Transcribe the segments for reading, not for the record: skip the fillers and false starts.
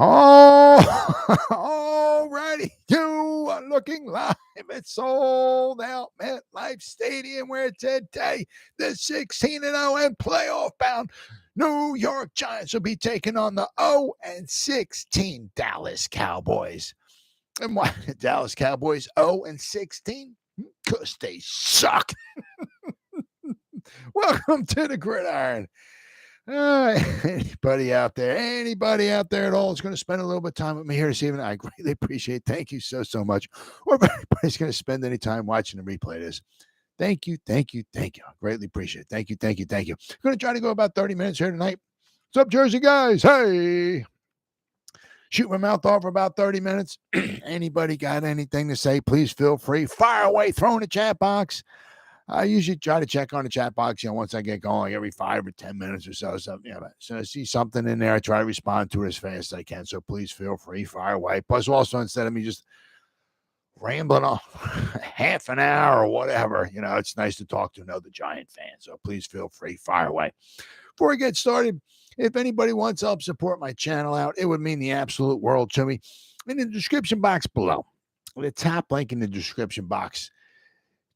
Oh, alrighty. You are looking live at Sold Out MetLife Stadium, where today the 16-0 and playoff bound New York Giants will be taking on the 0-16 Dallas Cowboys. And why the Dallas Cowboys 0-16? Because they suck. Welcome to the Gridiron. Anybody out there at all is going to spend a little bit of time with me here this evening, I greatly appreciate it. Thank you so much. Or if anybody's going to spend any time watching the replay of this, thank you. I greatly appreciate it. Thank you. I'm going to try to go about 30 minutes here tonight. What's up, Jersey guys? Hey. Shoot my mouth off for about 30 minutes. Anybody got anything to say, please feel free. Fire away, throw in the chat box. I usually try to check on the chat box, once I get going, like every 5 or 10 minutes or so. So I see something in there, I try to respond to it as fast as I can. So please feel free, fire away. Plus, also, instead of me just rambling on half an hour or whatever, it's nice to talk to another Giant fan. So please feel free, fire away. Before I get started, if anybody wants to help support my channel out, it would mean the absolute world to me. In the description box below, the top link in the description box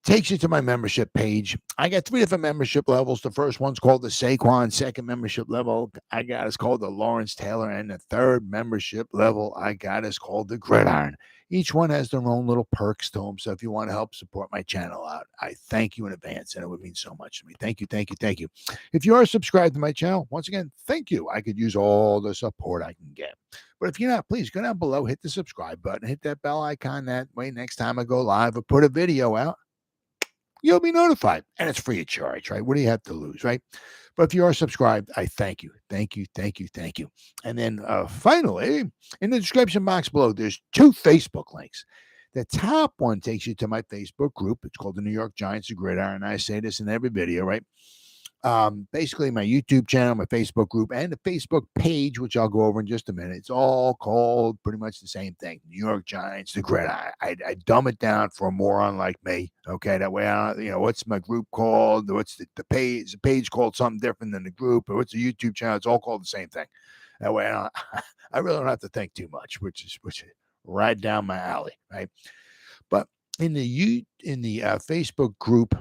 takes you to my membership page. I got 3 different membership levels. The first one's called the Saquon. Second membership level I got is called the Lawrence Taylor. And the third membership level I got is called the Gridiron. Each one has their own little perks to them. So if you want to help support my channel out, I thank you in advance. And it would mean so much to me. Thank you. If you are subscribed to my channel, once again, thank you. I could use all the support I can get. But if you're not, please go down below, hit the subscribe button, hit that bell icon. That way, next time I go live or put a video out, you'll be notified, and it's free of charge, right? What do you have to lose, right? But if you are subscribed, I thank you. And then finally, in the description box below, there's 2 Facebook links. The top one takes you to my Facebook group. It's called the New York Giants, the Gridiron. I say this in every video, right? Basically my YouTube channel, my Facebook group, and the Facebook page, which I'll go over in just a minute. It's all called pretty much the same thing. New York Giants, the Gridiron. I dumb it down for a moron like me. Okay, that way I don't, what's my group called? What's the page? Is the page called something different than the group? Or what's the YouTube channel? It's all called the same thing. That way I really don't have to think too much, which is right down my alley, right? But in the Facebook group,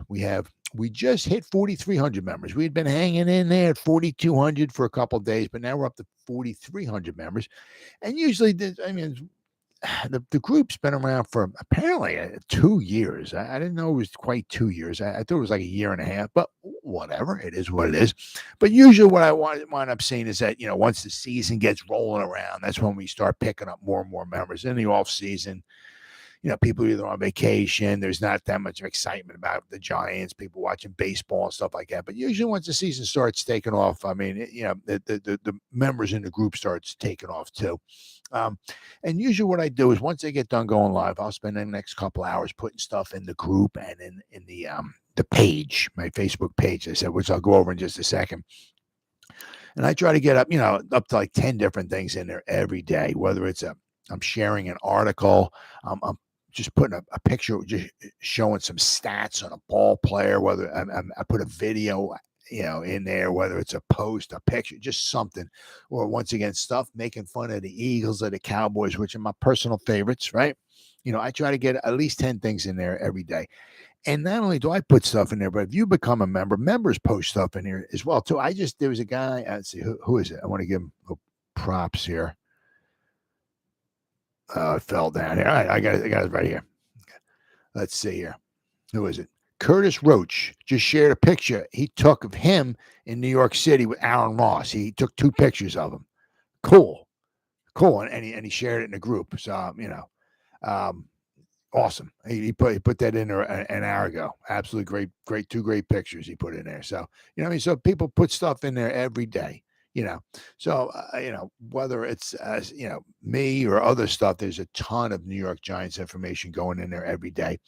we just hit 4,300 members. We had been hanging in there at 4,200 for a couple of days, but now we're up to 4,300 members. And usually, the group's been around for apparently 2 years. I didn't know it was quite 2 years. I thought it was like a year and a half, but whatever. It is what it is. But usually what I wind up seeing is that, once the season gets rolling around, that's when we start picking up more and more members. In the off season, people are either on vacation. There's not that much excitement about the Giants, people watching baseball and stuff like that. But usually once the season starts taking off, the members in the group starts taking off too. And usually what I do is once I get done going live, I'll spend the next couple hours putting stuff in the group and in the page, my Facebook page, I said, which I'll go over in just a second. And I try to get up to like 10 different things in there every day, whether it's I'm sharing an article, I'm just putting a picture, just showing some stats on a ball player, whether I put a video, in there, whether it's a post, a picture, just something, or once again, stuff making fun of the Eagles or the Cowboys, which are my personal favorites, right? I try to get at least 10 things in there every day. And not only do I put stuff in there, but if you become a member, members post stuff in here as well, too. There was a guy, let's see, who is it? I want to give him props here. It fell down here. All right, I got it right here. Let's see here. Who is it? Curtis Roach just shared a picture he took of him in New York City with Aaron Ross. He took 2 pictures of him. Cool. And he shared it in the group. So, awesome. He put that in there an hour ago. Absolutely great. 2 great pictures he put in there. So, so people put stuff in there every day. So, whether it's, me or other stuff, there's a ton of New York Giants information going in there every day.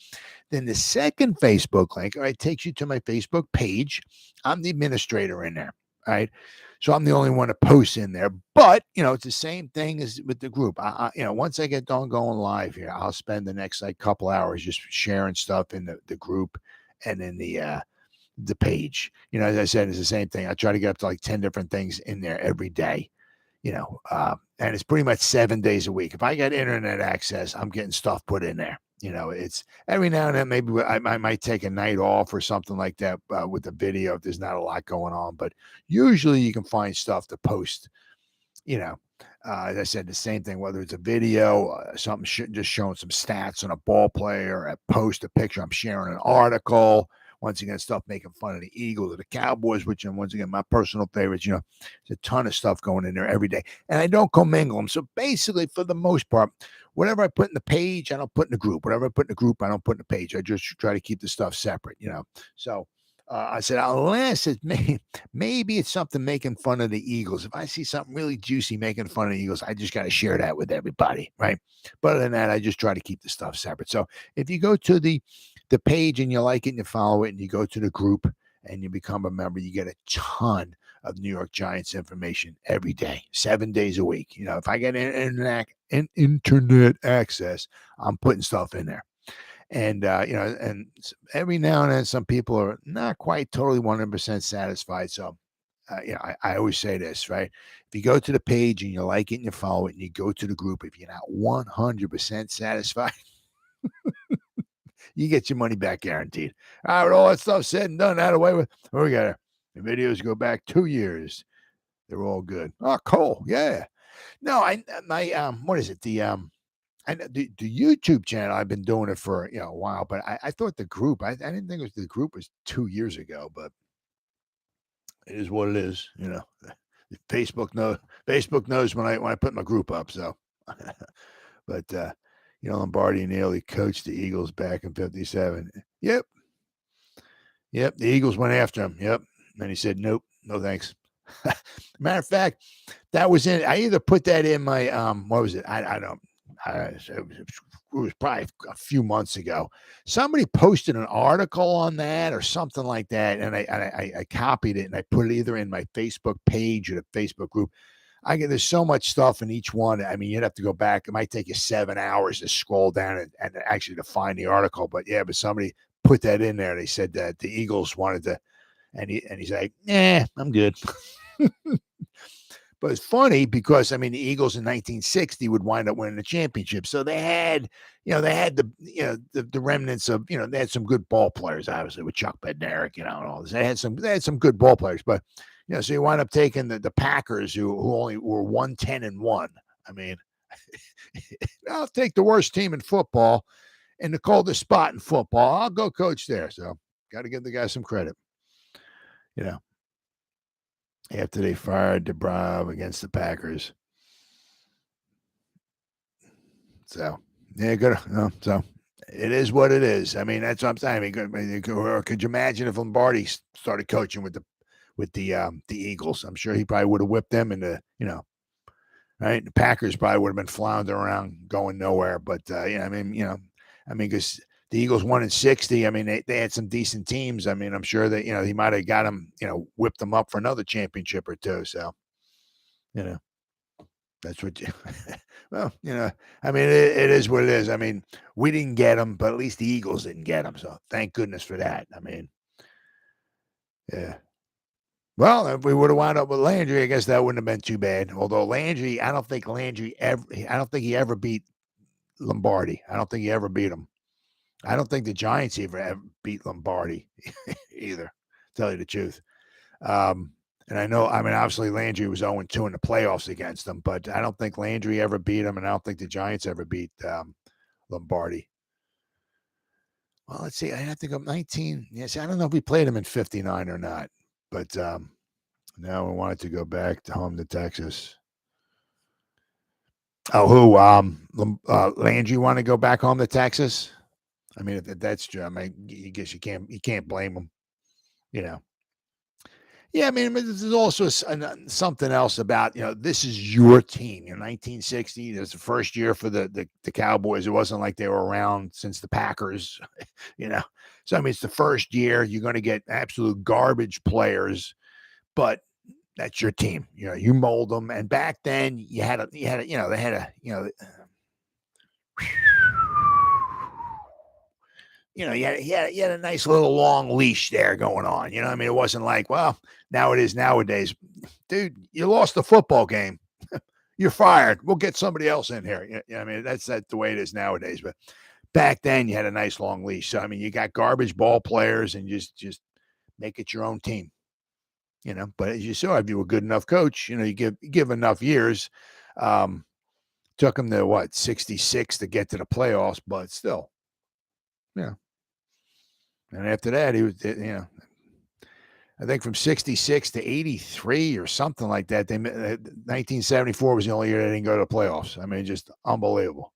Then the second Facebook link, all right, takes you to my Facebook page. I'm the administrator in there, right? So I'm the only one that posts in there, but, it's the same thing as with the group. Once I get done going live here, I'll spend the next couple hours just sharing stuff in the group and in the page. As I said, it's the same thing. I try to get up to like 10 different things in there every day. and it's pretty much 7 days a week. If I got internet access, I'm getting stuff put in there. It's every now and then, maybe I might take a night off or something like that with the video if there's not a lot going on. But usually you can find stuff to post, as I said, the same thing, whether it's a video, something just showing some stats on a ball player, I post a picture, I'm sharing an article. Once again, stuff making fun of the Eagles or the Cowboys, which, and once again, my personal favorites. There's a ton of stuff going in there every day. And I don't commingle them. So basically, for the most part, whatever I put in the page, I don't put in the group. Whatever I put in the group, I don't put in the page. I just try to keep the stuff separate, So I said, unless it's maybe it's something making fun of the Eagles. If I see something really juicy making fun of the Eagles, I just got to share that with everybody, right? But other than that, I just try to keep the stuff separate. So if you go to the page and you like it and you follow it and you go to the group and you become a member, you get a ton of New York Giants information every day, 7 days a week. If I get internet access, I'm putting stuff in there. And, and every now and then some people are not quite totally 100% satisfied. So, I always say this, right? If you go to the page and you like it and you follow it and you go to the group, if you're not 100% satisfied, you get your money back guaranteed. All right, with all that stuff said and done, out of the way with, we got the videos go back 2 years. They're all good. Oh, cool. Yeah. No, what is it? The YouTube channel, I've been doing it for a while, but I thought the group, I didn't think the group was 2 years ago, but it is what it is. Facebook knows when I put my group up. So, but Lombardi and Neal, he coached the Eagles back in 57. Yep. The Eagles went after him. Yep. And he said, nope, no thanks. Matter of fact, that was in, I either put that in my, what was it? I don't, it was probably a few months ago. Somebody posted an article on that or something like that. And I copied it and I put it either in my Facebook page or the Facebook group. There's so much stuff in each one. I mean, you'd have to go back. It might take you 7 hours to scroll down and actually to find the article. But yeah, but somebody put that in there. They said that the Eagles wanted to, and he's like, I'm good. But it's funny because, the Eagles in 1960 would wind up winning the championship. So they had, the remnants of, they had some good ball players, obviously, with Chuck Bednarik, and all this. They had some good ball players, but so you wind up taking the Packers who only were 1-10-1. I'll take the worst team in football and the coldest spot in football. I'll go coach there. So got to give the guy some credit. After they fired DeBrov against the Packers. So yeah, good. So it is what it is. That's what I'm saying. Could you imagine if Lombardi started coaching with the Eagles? I'm sure he probably would have whipped them into, right? The Packers probably would have been floundering around going nowhere. But because the Eagles won in 60. They had some decent teams. I'm sure that, he might have got them, whipped them up for another championship or two. So, that's what you, well, it is what it is. We didn't get them, but at least the Eagles didn't get them. So thank goodness for that. Yeah. Well, if we would have wound up with Landry, I guess that wouldn't have been too bad. Although Landry, I don't think he ever beat Lombardi. I don't think he ever beat him. I don't think the Giants ever beat Lombardi either, to tell you the truth. And I know, obviously Landry was 0-2 in the playoffs against them, but I don't think Landry ever beat him, and I don't think the Giants ever beat Lombardi. Well, let's see. I have to go 19. Yes, I don't know if we played him in 59 or not, but now we wanted to go back to home to Texas. Oh, who? Landry want to go back home to Texas? If that's true, I guess you can't blame him, Yeah, there's also something else about, this is your team. 1960, there's the first year for the Cowboys. It wasn't like they were around since the Packers, So, it's the first year. You're going to get absolute garbage players, but that's your team. You mold them. And back then they had a you had a nice little long leash there going on. It wasn't like, well, now it is nowadays. Dude, you lost the football game. you're fired. We'll get somebody else in here. I mean, that's the way it is nowadays. But back then, you had a nice long leash. So I mean, you got garbage ball players, and just make it your own team. But as you saw, if you were a good enough coach, you give enough years. Took him to 66 to get to the playoffs, but still, And after that, he was, I think from 66 to 83 or something like that. 1974 was the only year they didn't go to the playoffs. I mean, just unbelievable.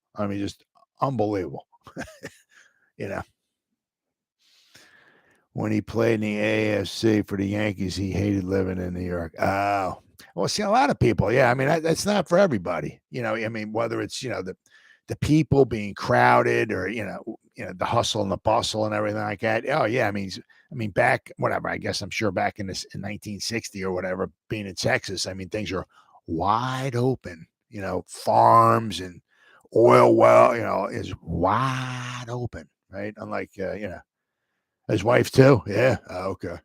When he played in the AFC for the Yankees, he hated living in New York. Oh, well, see, a lot of people. Yeah, I mean, that's not for everybody. I mean, whether it's the people being crowded or the hustle and the bustle and everything like that. Oh yeah, I mean back whatever. I guess I'm sure back in 1960 or whatever, being in Texas, I mean things are wide open. Farms and oil well, is wide open, right? Unlike his wife too. Yeah. Okay.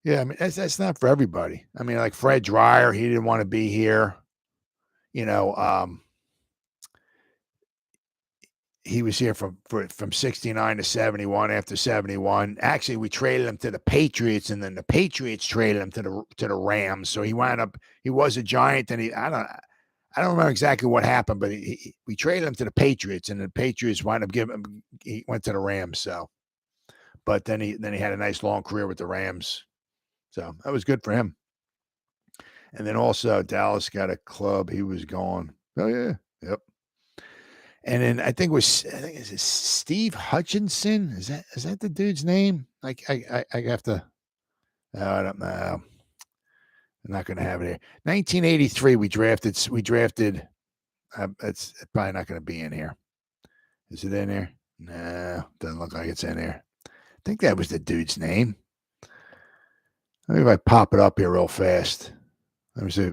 Yeah, I mean that's not for everybody. I mean, like Fred Dreyer, he didn't want to be here. He was here from 69 to 71. After 71, actually, we traded him to the Patriots, and then the Patriots traded him to the Rams. So he was a Giant, and I don't remember exactly what happened, but we traded him to the Patriots, and the Patriots wound up he went to the Rams. So, but then he had a nice long career with the Rams. So that was good for him. And then also Dallas got a club. He was gone. Oh yeah. Yep. And then I think is it Steve Hutchinson? Is that the dude's name? Like I have to. I don't know. I'm not going to have it here. 1983. We drafted. It's probably not going to be in here. Is it in here? No, doesn't look like it's in here. I think that was the dude's name. Let me if I pop it up here real fast. Let me see.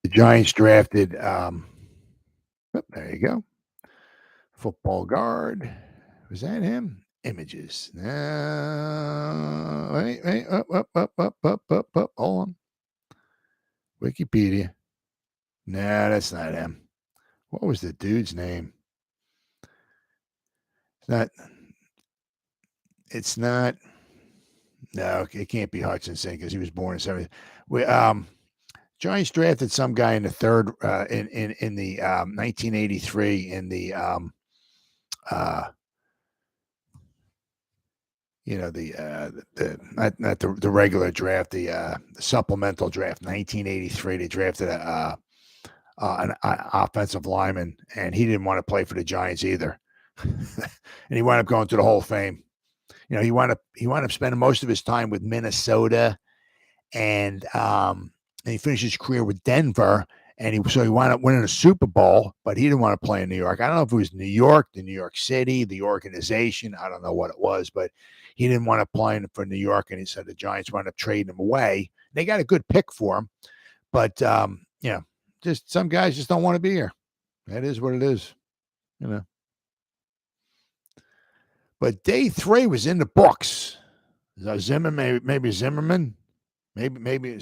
The Giants drafted. There you go. Football guard. Was that him? Images. Wait. Up. Hold on. Wikipedia. Nah, that's not him. What was the dude's name? It's not. No, it can't be Hutchinson because he was born in 70. Giants drafted some guy in the third in the 1983 in the not the regular draft, the supplemental draft, 1983. They drafted an offensive lineman, and he didn't want to play for the Giants either. And he wound up going to the Hall of Fame. He wound up spending most of his time with Minnesota, and he finished his career with Denver. And he wound up winning a Super Bowl, but he didn't want to play in New York. I don't know if it was New York, the New York City, the organization. I don't know what it was, but he didn't want to play for New York. And he said the Giants wound up trading him away. They got a good pick for him, but just some guys just don't want to be here. That is what it is, But day 3 was in the books. Zimmerman, maybe Zimmerman, maybe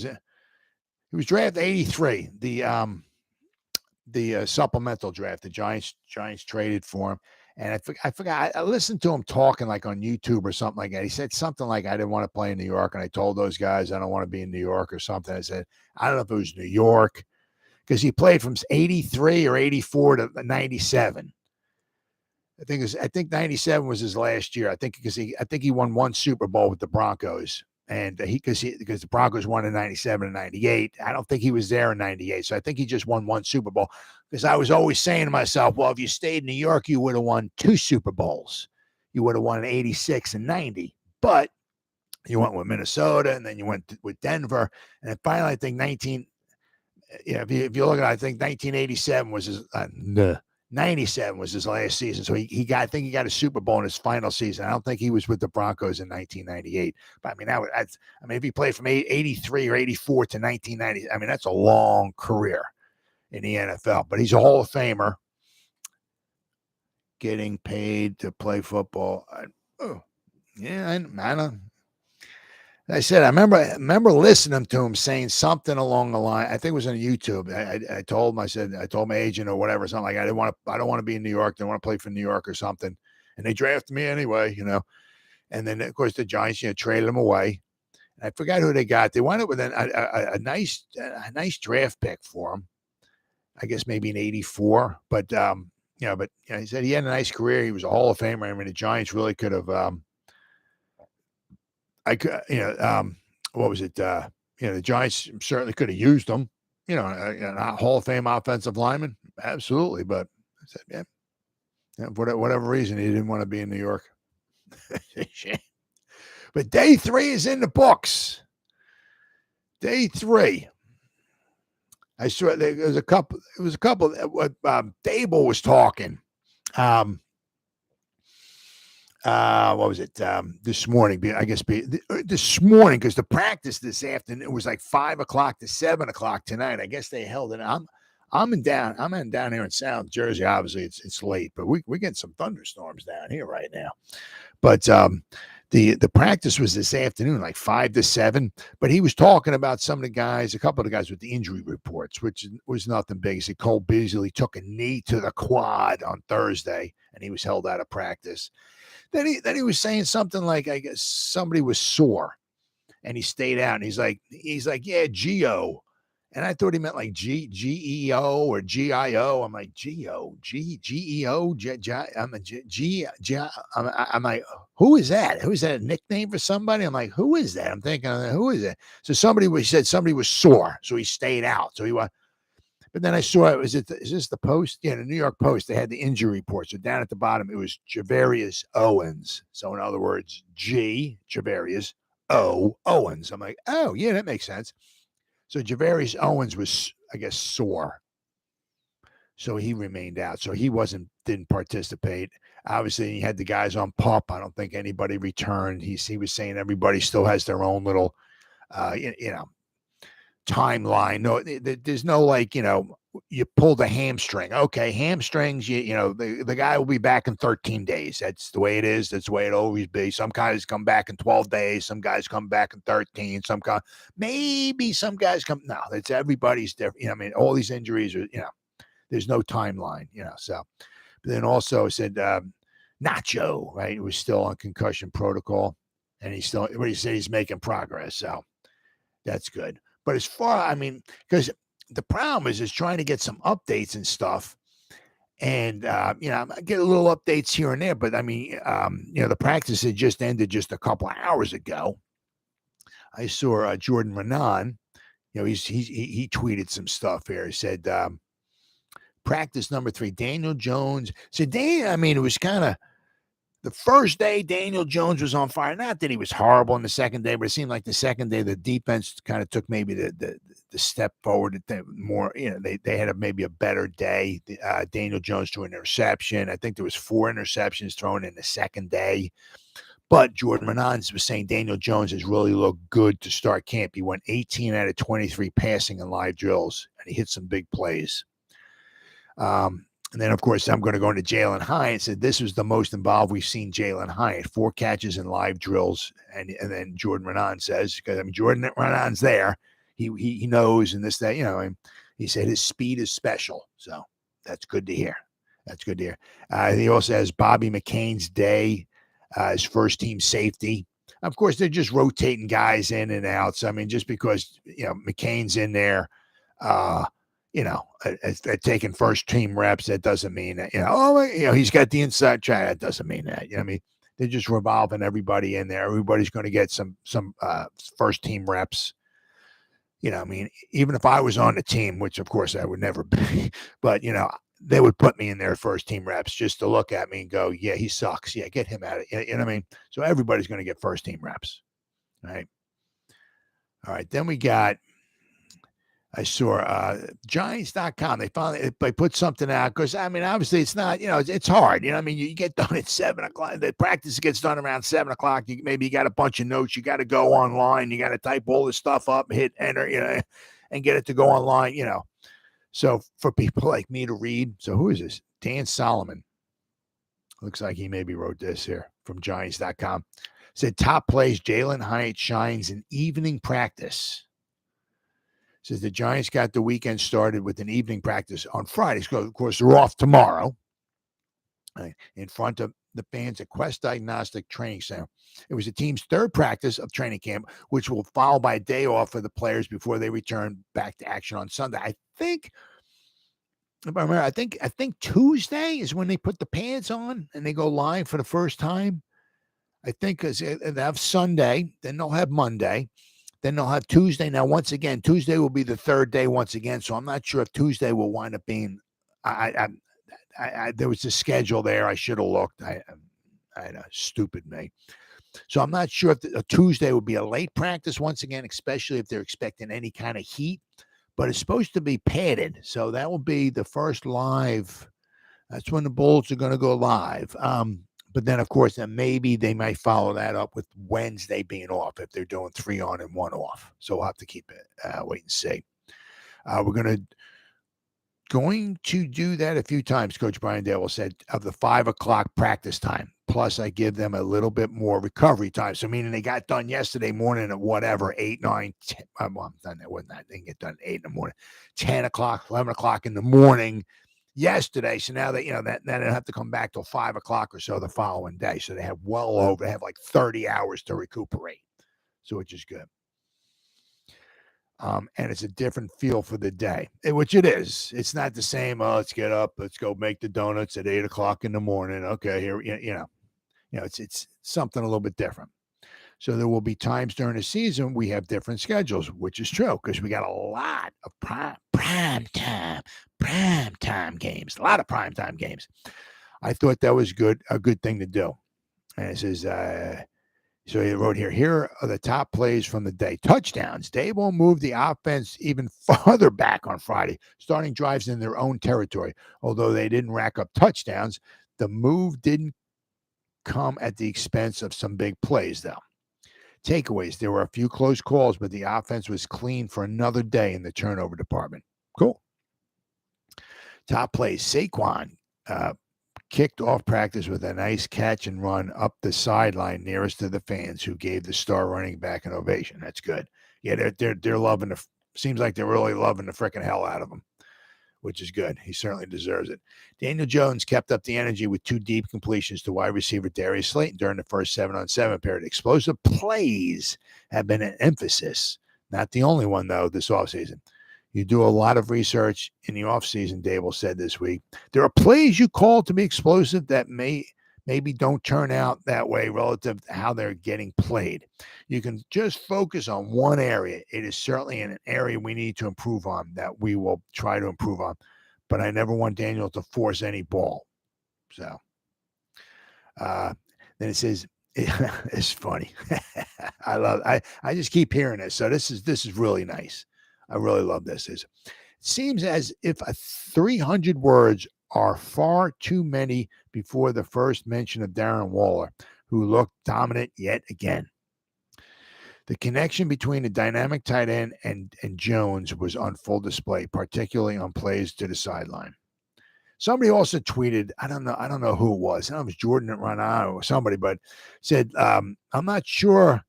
he was drafted 83. The supplemental draft. The Giants traded for him, and I forgot. I listened to him talking like on YouTube or something like that. He said something like, "I didn't want to play in New York," and I told those guys I don't want to be in New York or something. I said I don't know if it was New York because he played from 83 or 84 to 97. I think 97 was his last year. I think he won one Super Bowl with the Broncos. And because the Broncos won in 97 and 98. I don't think he was there in 98. So I think he just won one Super Bowl. Because I was always saying to myself, well, if you stayed in New York, you would have won 2 Super Bowls. You would have won in 86 and 90. But you went with Minnesota, and then you went with Denver. And then finally, I think if you look at it, I think 1987 was his 97 was his last season. So I think he got a Super Bowl in his final season. I don't think he was with the Broncos in 1998. But I mean, if he played from 83 or 84 to 1990, I mean, that's a long career in the NFL. But he's a Hall of Famer. Getting paid to play football. I don't. I said, I remember listening to him saying something along the line. I think it was on YouTube. I told him, I told my agent or whatever, something like, I don't want to be in New York. I want to play for New York or something. And they drafted me anyway, And then of course the Giants, traded him away. And I forgot who they got. They wound up with a nice draft pick for him. I guess maybe in '84. But he said he had a nice career. He was a Hall of Famer. I mean, the Giants really could have. What was it? The Giants certainly could have used him. A Hall of Fame offensive lineman, absolutely. But I said, for whatever reason, he didn't want to be in New York. But day 3 is in the books. Day 3. I saw there was a couple. It was a couple. Dable was talking. What was it? This morning, I guess this morning, because the practice this afternoon, it was like 5 o'clock to 7 o'clock tonight. I guess they held it. I'm down here in South Jersey. Obviously, it's late, but we're getting some thunderstorms down here right now. But the practice was this afternoon, like 5 to 7. But he was talking about some of the guys, a couple of the guys with the injury reports, which was nothing big. He said Cole Beasley took a knee to the quad on Thursday, and he was held out of practice. Then he was saying something like, I guess somebody was sore, and he stayed out. And he's like, yeah, Geo. And I thought he meant like Geo or GIO. I'm like, Geo, Geo. I'm like, who is that? Who is that, a nickname for somebody? I'm like, who is that? I'm thinking, who is it? So somebody was sore, so he stayed out. So he was. But then I saw is this the Post? Yeah, the New York Post. They had the injury report. So down at the bottom, it was Javarius Owens. So in other words, Javarius, Owens. I'm like, oh, yeah, that makes sense. So Javarius Owens was, I guess, sore. So he remained out. So he didn't participate. Obviously, he had the guys on PUP. I don't think anybody returned. He was saying everybody still has their own little, timeline. No, there's no like, you pull the hamstring. Okay, hamstrings, the guy will be back in 13 days. That's the way it is. That's the way it always be. Some guys come back in 12 days. Some guys come back in 13. Maybe some guys come. No, it's everybody's different. All these injuries are, there's no timeline, so. But then also said Nacho, right? He was still on concussion protocol, and he said he's making progress. So that's good. But as far, because the problem is trying to get some updates and stuff. And, I get a little updates here and there, but the practice had just ended just a couple of hours ago. I saw Jordan Renan, he tweeted some stuff here. He said, practice number 3, Daniel Jones. So it was kind of, the first day, Daniel Jones was on fire. Not that he was horrible in the second day, but it seemed like the second day, the defense kind of took maybe the step forward. More, they had maybe a better day. Daniel Jones threw an interception. I think there was 4 interceptions thrown in the second day. But Jordan Renan was saying Daniel Jones has really looked good to start camp. He went 18 out of 23 passing in live drills, and he hit some big plays. And then, of course, I'm going to go into Jalin Hyatt. Said this was the most involved we've seen Jalin Hyatt. 4 catches in live drills. And then Jordan Renan says, because Jordan Renan's there. He knows, and this, that, he said his speed is special. So that's good to hear. He also has Bobby McCain's day, his first team safety. Of course, they're just rotating guys in and out. So, just because, McCain's in there, taking first team reps, that doesn't mean that, he's got the inside track. That doesn't mean that. They're just revolving everybody in there. Everybody's going to get some first team reps. Even if I was on the team, which of course I would never be, but they would put me in their first team reps just to look at me and go, yeah, he sucks. Yeah, get him out of it. You know what I mean? So everybody's going to get first team reps. Right. All right. Then we got, I saw Giants.com. They put something out because obviously it's not, it's hard. You get done at 7 o'clock. The practice gets done around 7 o'clock. Maybe you got a bunch of notes. You got to go online. You got to type all this stuff up, hit enter, and get it to go online. So for people like me to read. So who is this? Dan Solomon. Looks like he maybe wrote this here from Giants.com. Said top plays, Jalin Hyatt shines in evening practice. Says the Giants got the weekend started with an evening practice on Friday. So of course, they're off tomorrow in front of the fans at Quest Diagnostic Training Center. It was the team's third practice of training camp, which will follow by a day off for the players before they return back to action on Sunday. I think Tuesday is when they put the pads on and they go live for the first time. I think because they have Sunday, then they'll have Monday, then they'll have Tuesday. Now, once again, Tuesday will be the third day once again, so I'm not sure if Tuesday will wind up being. There was a schedule there. I should have looked. I had a stupid me. So I'm not sure if a Tuesday would be a late practice once again, especially if they're expecting any kind of heat. But it's supposed to be padded, so that will be the first live. That's when the Bulls are going to go live. But then, of course, then maybe they might follow that up with Wednesday being off if they're doing 3 on and 1 off. So we'll have to keep it, wait and see. We're going to do that a few times, Coach Brian Dale said, of the 5 o'clock practice time. Plus, I give them a little bit more recovery time. So, meaning they got done yesterday morning at whatever, 8, 9, 10. Well, that wasn't that. They didn't get done at 8 in the morning. 10 o'clock, 11 o'clock in the morning yesterday. So now they, that they don't have to come back till 5 o'clock or so the following day. So they have they have like 30 hours to recuperate. So which is good. And it's a different feel for the day, which it is. It's not the same. Oh, let's get up. Let's go make the donuts at 8 o'clock in the morning. Okay, here, it's something a little bit different. So there will be times during the season we have different schedules, which is true because we got a lot of prime time games, a lot of prime time games. I thought that was a good thing to do. And it says, so he wrote here are the top plays from the day. Touchdowns. They will move the offense even farther back on Friday, starting drives in their own territory. Although they didn't rack up touchdowns, the move didn't come at the expense of some big plays, though. Takeaways. There were a few close calls, but the offense was clean for another day in the turnover department. Cool. Top plays. Saquon kicked off practice with a nice catch and run up the sideline nearest to the fans, who gave the star running back an ovation. That's good. Yeah, they're loving seems like they're really loving the freaking hell out of him, which is good. He certainly deserves it. Daniel Jones kept up the energy with 2 deep completions to wide receiver Darius Slayton during the first 7-on-7 period. Explosive plays have been an emphasis. Not the only one, though, this offseason. You do a lot of research in the offseason, Dable said this week. There are plays you call to be explosive that maybe don't turn out that way relative to how they're getting played. You can just focus on one area. It is certainly an area we need to improve on, that we will try to improve on. But I never want Daniel to force any ball. So then it says, it's funny. I just keep hearing this. So this is really nice. I really love this. It seems as if 300 words are far too many before the first mention of Darren Waller, who looked dominant yet again. The connection between the dynamic tight end and Jones was on full display, particularly on plays to the sideline. Somebody also tweeted, I don't know who it was. I don't know if it was Jordan at Rana or somebody, but said, I'm not sure.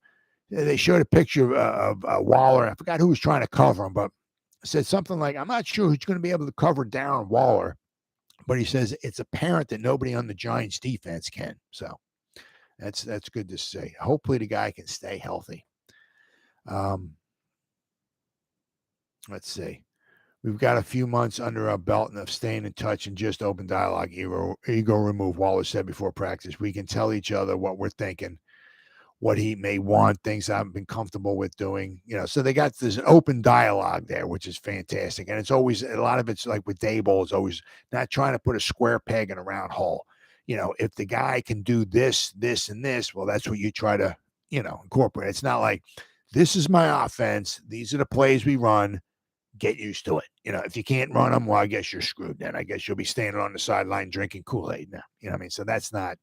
They showed a picture of Waller. I forgot who was trying to cover him, but said something like, I'm not sure who's going to be able to cover Darren Waller. But he says it's apparent that nobody on the Giants defense can. So that's good to see. Hopefully the guy can stay healthy. Let's see. We've got a few months under our belt of staying in touch and just open dialogue. Ego remove, Waller said before practice. We can tell each other what we're thinking, what he may want, things I've been comfortable with doing. So they got this open dialogue there, which is fantastic. And it's always, a lot of it's like with Dable, it's always not trying to put a square peg in a round hole. If the guy can do this, this, and this, well, that's what you try to, incorporate. It's not like, this is my offense. These are the plays we run. Get used to it. If you can't run them, well, I guess you're screwed then. I guess you'll be standing on the sideline drinking Kool-Aid now. What I mean? So that's not,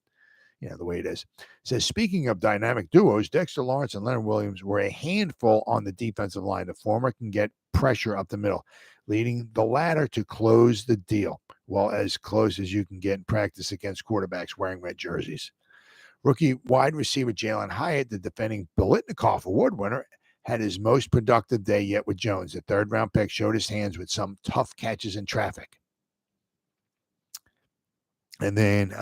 the way it is. It says, speaking of dynamic duos, Dexter Lawrence and Leonard Williams were a handful on the defensive line. The former can get pressure up the middle, leading the latter to close the deal. Well, as close as you can get in practice against quarterbacks wearing red jerseys. Rookie wide receiver Jalin Hyatt, the defending Biletnikoff Award winner, had his most productive day yet with Jones. The third-round pick showed his hands with some tough catches in traffic. And then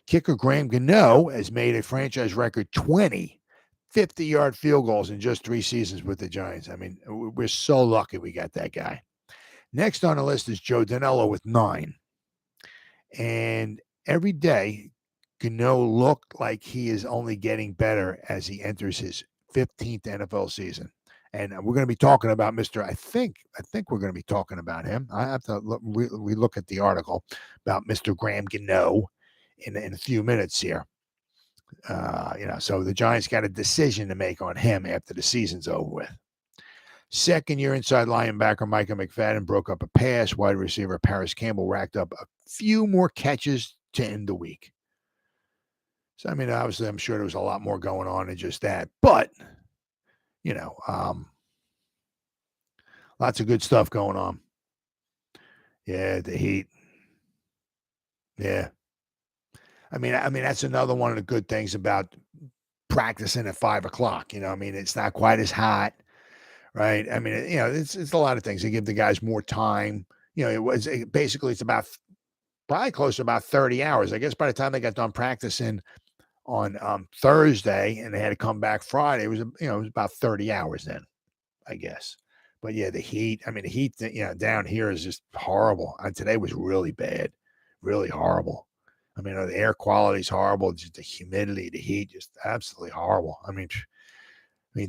kicker Graham Gano has made a franchise record 20 50-yard field goals in just 3 seasons with the Giants. I mean, we're so lucky we got that guy. Next on the list is Joe Danello with 9. And every day, Gano looked like he is only getting better as he enters his 15th NFL season. And we're going to be talking about Mr. I think we're going to be talking about him. I have to look, we look at the article about Mr. Graham Gano in a few minutes here. So the Giants got a decision to make on him after the season's over with. Second-year inside linebacker Micah McFadden broke up a pass. Wide receiver Paris Campbell racked up a few more catches to end the week. So, I mean, obviously, I'm sure there was a lot more going on than just that. But, lots of good stuff going on. Yeah, the Heat. Yeah. I mean, that's another one of the good things about practicing at 5 o'clock. It's not quite as hot, right? I mean, it's a lot of things. They give the guys more time. It's about probably close to about 30 hours. I guess by the time they got done practicing on Thursday and they had to come back Friday, it was about 30 hours then, I guess. But yeah, the heat down here is just horrible. And today was really bad, really horrible. I mean, the air quality is horrible. Just the humidity, the heat, just absolutely horrible. I mean,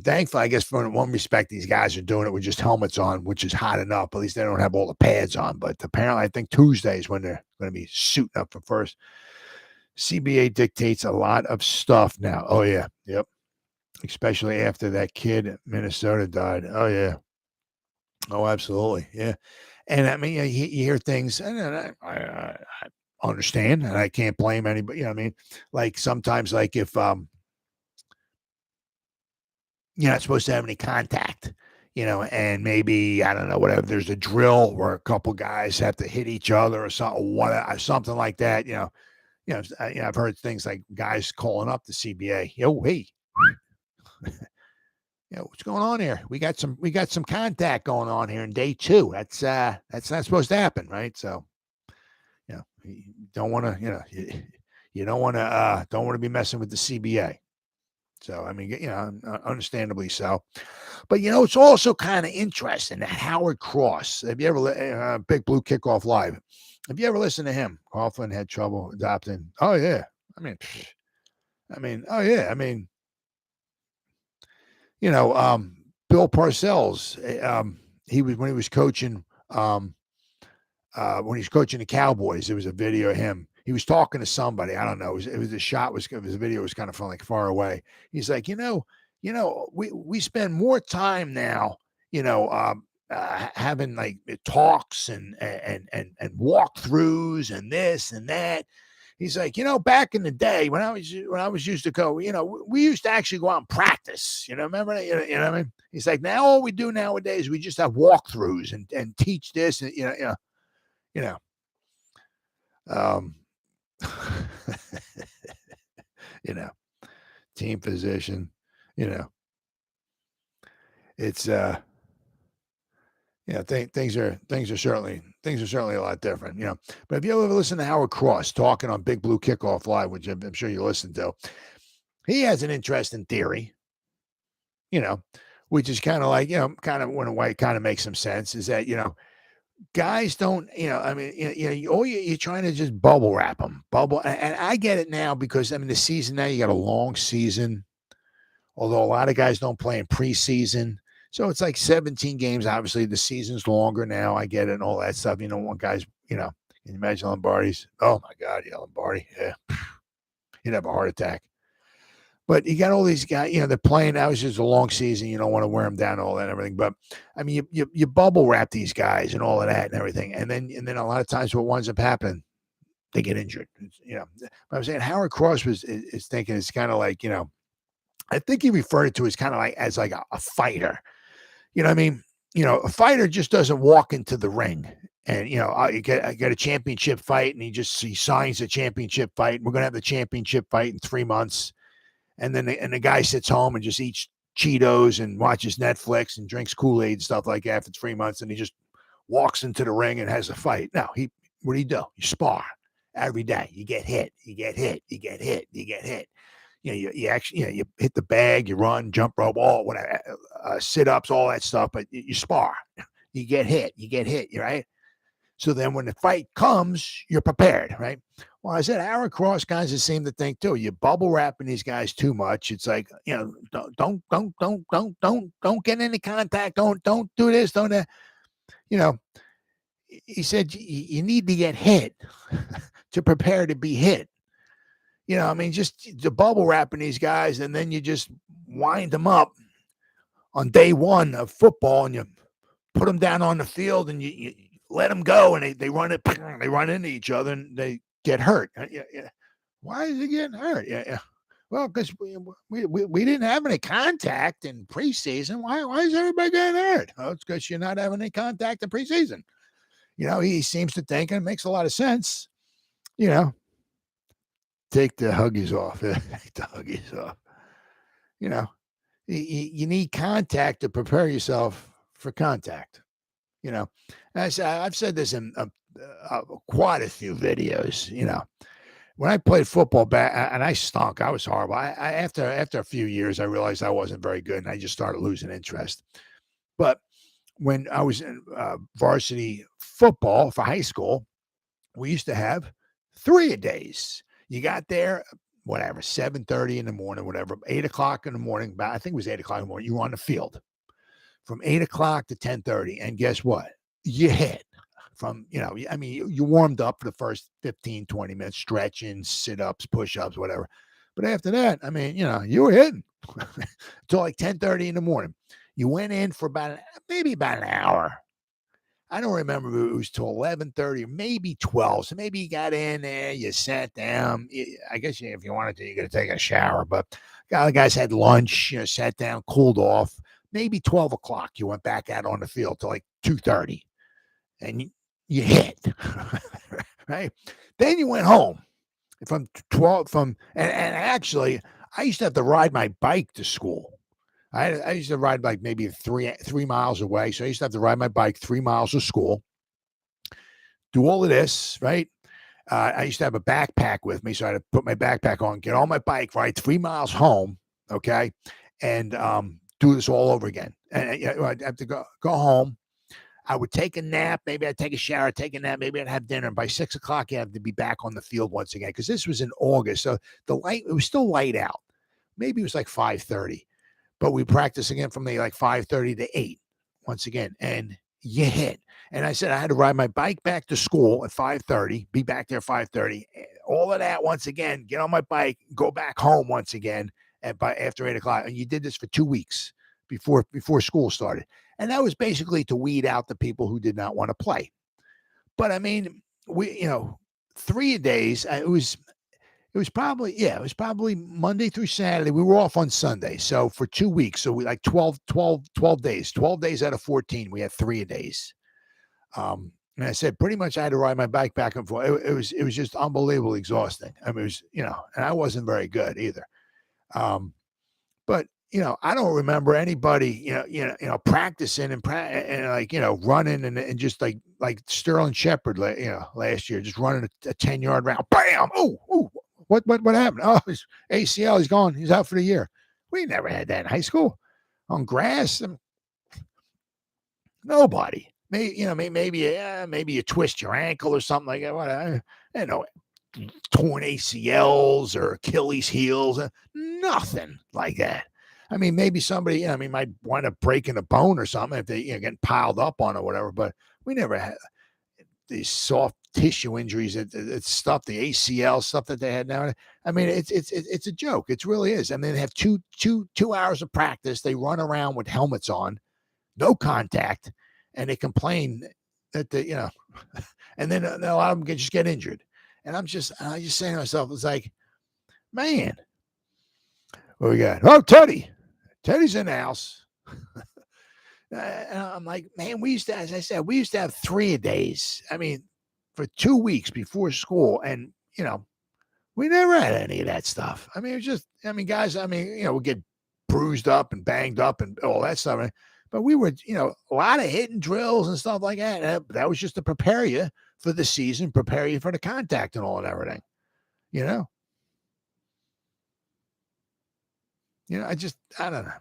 thankfully, I guess for one respect, these guys are doing it with just helmets on, which is hot enough. At least they don't have all the pads on. But apparently, I think Tuesday is when they're going to be suiting up for first. CBA dictates a lot of stuff now. Oh, yeah. Yep. Especially after that kid in Minnesota died. Oh, yeah. Oh, absolutely. Yeah. And I mean, you hear things, and I understand, and I can't blame anybody. Like sometimes, like if you're not supposed to have any contact, and maybe, I don't know, whatever, there's a drill where a couple guys have to hit each other or something like that. I've heard things like guys calling up the CBA. Hey, what's going on here? We got some contact going on here in day 2. That's not supposed to happen, right? So, you don't want to, you don't want to be messing with the CBA. So, I mean, understandably so. But, it's also kind of interesting that Howard Cross, have you ever, Big Blue Kickoff Live, have you ever listened to him? Coughlin had trouble adopting. Oh, yeah. Oh, yeah. Bill Parcells, when he was coaching, when he's coaching the Cowboys, there was a video of him. He was talking to somebody. I don't know. It was the video was kind of from like far away. He's like, we spend more time now, having like talks and walkthroughs and this and that. He's like, back in the day when I was used to go, we used to actually go out and practice. Remember that? You know what I mean? He's like, now all we do nowadays, we just have walkthroughs and teach this and team position, it's things are certainly a lot different, But if you ever listen to Howard Cross talking on Big Blue Kickoff Live, which I'm sure you listen to, he has an interesting theory, which is kind of like, kind of in a way, kind of makes some sense. Is that guys don't, you're trying to just bubble wrap them, and I get it now because the season now, you got a long season, although a lot of guys don't play in preseason. So it's like 17 games. Obviously, the season's longer now. I get it and all that stuff. One guy's, can you imagine Lombardi's? Oh, my God, yeah, Lombardi. Yeah. He'd have a heart attack. But you got all these guys, they're playing. That was just a long season. You don't want to wear them down and all that and everything. But, you bubble wrap these guys and all of that and everything. And then a lot of times what winds up happening, they get injured. But I'm saying Howard Cross is thinking it's kind of like, I think he referred to it as kind of like as like a fighter. A fighter just doesn't walk into the ring And, I get a championship fight, and he signs a championship fight. And we're going to have the championship fight in 3 months. And then the guy sits home and just eats Cheetos and watches Netflix and drinks Kool-Aid and stuff like that for 3 months. And he just walks into the ring and has a fight. Now, what do? You spar every day. You get hit, you get hit, you get hit, you get hit. You actually, you hit the bag, you run, jump rope, all whatever, sit-ups, all that stuff. But you spar, you get hit, right? So then when the fight comes, you're prepared, right? Well, I said our cross guys the same thing too. You bubble wrapping these guys too much. It's like, don't get any contact. Don't do this. Don't that. He said you need to get hit to prepare to be hit. Just the bubble wrapping these guys, and then you just wind them up on day one of football, and you put them down on the field, and you let them go, and they run into each other, and they get hurt. Yeah. Why is he getting hurt? Yeah. Well, because we didn't have any contact in preseason. Why is everybody getting hurt? Oh, it's because you're not having any contact in preseason. He seems to think, and it makes a lot of sense. Take the huggies off. Take the huggies off. You need contact to prepare yourself for contact. I've said this in quite a few videos. When I played football back, and I stunk, I was horrible. After a few years, I realized I wasn't very good, and I just started losing interest. But when I was in varsity football for high school, we used to have 3-a-days. You got there, whatever, 7:30 in the morning, whatever, 8 o'clock in the morning. I think it was 8 o'clock in the morning. You were on the field from 8 o'clock to 10:30. And guess what? You hit from, you warmed up for the first 15, 20 minutes, stretching, sit-ups, push-ups, whatever. But after that, you were hitting until like 10:30 in the morning. You went in for maybe about an hour. I don't remember if it was till 11:30 or maybe 12. So maybe you got in there, you sat down. I guess if you wanted to, you got to take a shower. But the guys had lunch, sat down, cooled off. Maybe 12 o'clock, you went back out on the field till like 2:30. And you hit, right? Then you went home from 12, and actually, I used to have to ride my bike to school. I used to ride like maybe 3 miles away. So I used to have to ride my bike 3 miles to school, do all of this, right? I used to have a backpack with me. So I had to put my backpack on, get on my bike, ride 3 miles home. Okay. And do this all over again. And I'd have to go home. I would take a nap. Maybe I'd take a shower, take a nap. Maybe I'd have dinner. And by 6 o'clock, you have to be back on the field once again. Because this was in August. So it was still light out. Maybe it was like 5:30. But we practiced again from like 5:30 to 8 once again. And you hit. And I said I had to ride my bike back to school at 5:30, be back there at 5:30. All of that once again, get on my bike, go back home once again after 8 o'clock. And you did this for 2 weeks before school started. And that was basically to weed out the people who did not want to play. But we 3-a-days, it was probably Monday through Saturday. We were off on Sunday. So for 2 weeks, so we like 12 days, 12 days out of 14, we had 3-a-days. And I said, pretty much I had to ride my bike back and forth. It was just unbelievably exhausting. It was, and I wasn't very good either. But I don't remember anybody, practicing and like, running and just like Sterling Shepard, last year, just running a 10-yard round. Bam! Oh, what happened? Oh, his ACL, he's gone. He's out for the year. We never had that in high school on grass. Nobody. Maybe you twist your ankle or something like that. What I torn ACLs or Achilles heels. Nothing like that. Maybe somebody, might wind up breaking a bone or something if they, getting piled up on or whatever. But we never had these soft tissue injuries. It's stuff, the ACL stuff that they had now. It's a joke. It really is. They have two hours of practice. They run around with helmets on, no contact, and they complain that and then a lot of them just get injured. And I just saying to myself, it's like, man, what we got? Oh, Teddy's in the house. And I'm like, man, we used to, as I said, we used to have 3-a-days. I mean, for 2 weeks before school. And, we never had any of that stuff. I mean, it was just, guys, we get bruised up and banged up and all that stuff. But we were, a lot of hitting drills and stuff like that. That was just to prepare you for the season, prepare you for the contact and all and everything, I don't know.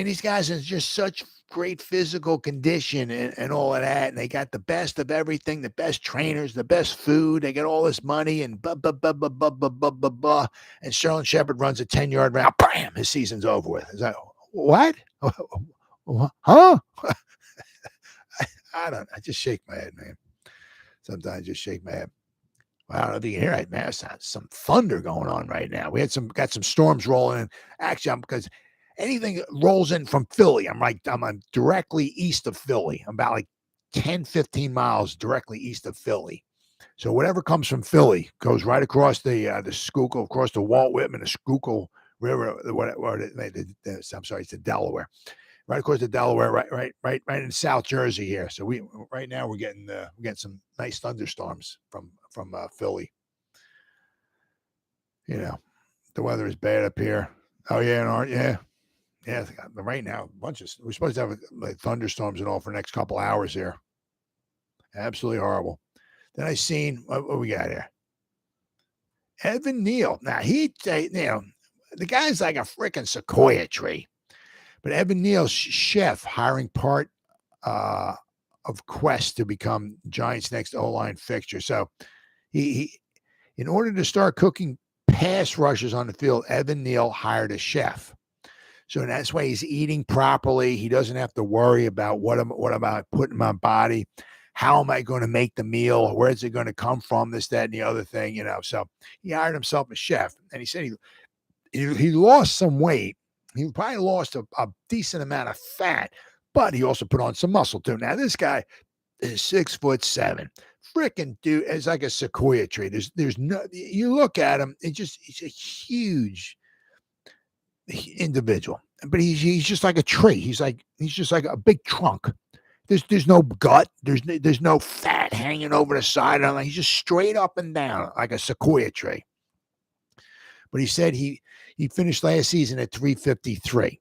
These guys are just such great physical condition and all of that. And they got the best of everything, the best trainers, the best food. They got all this money and blah, blah, blah, blah, blah, blah, blah, blah, blah. And Sterling Shepard runs a 10-yard route. Bam! His season's over with. Is that what? Huh? I don't know. I just shake my head, man. Sometimes I just shake my head. Well, I don't know if you can hear it, man. There's some thunder going on right now. We got some storms rolling in. Actually, because anything that rolls in from Philly, I'm directly east of Philly. I'm about like 10, 15 miles directly east of Philly. So whatever comes from Philly goes right across the Schuylkill, across the Walt Whitman, the Schuylkill River. I'm sorry, it's the Delaware. Right across the Delaware, right in South Jersey here. So right now we're getting some nice thunderstorms from Philly. The weather is bad up here. Oh yeah, yeah. Right now, we're supposed to have like thunderstorms and all for the next couple hours here. Absolutely horrible. Then I seen what we got here. Evan Neal. Now the guy's like a freaking sequoia tree. But Evan Neal's chef hiring part of Quest to become Giants' next O-line fixture. So he in order to start cooking pass rushes on the field, Evan Neal hired a chef. So that's why he's eating properly. He doesn't have to worry about what am I putting in my body? How am I going to make the meal? Where is it going to come from? This, that, and the other thing, So he hired himself a chef. And he said he lost some weight. He probably lost a decent amount of fat, but he also put on some muscle too. Now, this guy is 6'7". Freaking dude is like a sequoia tree. There's no, you look at him, he's a huge individual, but he's just like a tree. He's just like a big trunk. There's no gut. There's no fat hanging over the side. He's just straight up and down like a sequoia tree. But he said he finished last season at 353.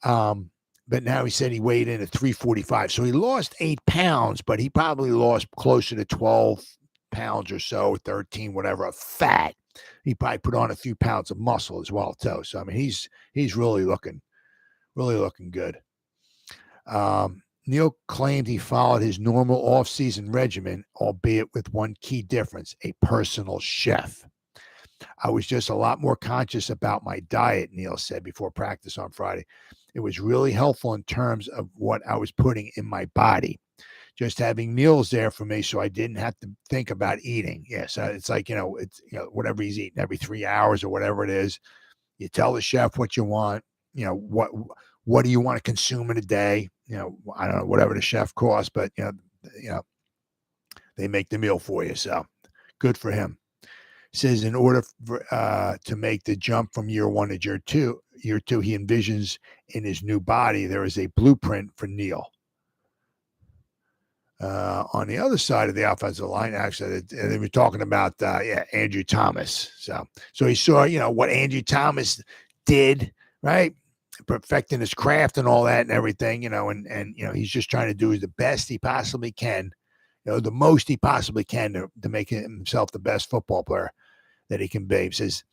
But now he said he weighed in at 345. So he lost 8 pounds, but he probably lost closer to 12 pounds or so, 13, whatever, of fat. He probably put on a few pounds of muscle as well, too. So, he's really looking good. Neal claimed he followed his normal off-season regimen, albeit with one key difference, a personal chef. I was just a lot more conscious about my diet, Neal said before practice on Friday. It was really helpful in terms of what I was putting in my body. Just having meals there for me so I didn't have to think about eating. Yeah, so it's like, whatever he's eating every 3 hours or whatever it is. You tell the chef what you want, what do you want to consume in a day? I don't know, whatever the chef costs, but, they make the meal for you. So good for him. Says in order to make the jump from year one to year two, he envisions in his new body, there is a blueprint for Neal. On the other side of the offensive line, actually, they were talking about, Andrew Thomas. So he saw, what Andrew Thomas did, right? Perfecting his craft and all that and everything, and he's just trying to do the best he possibly can, the most he possibly can to make himself the best football player that he can be. He says,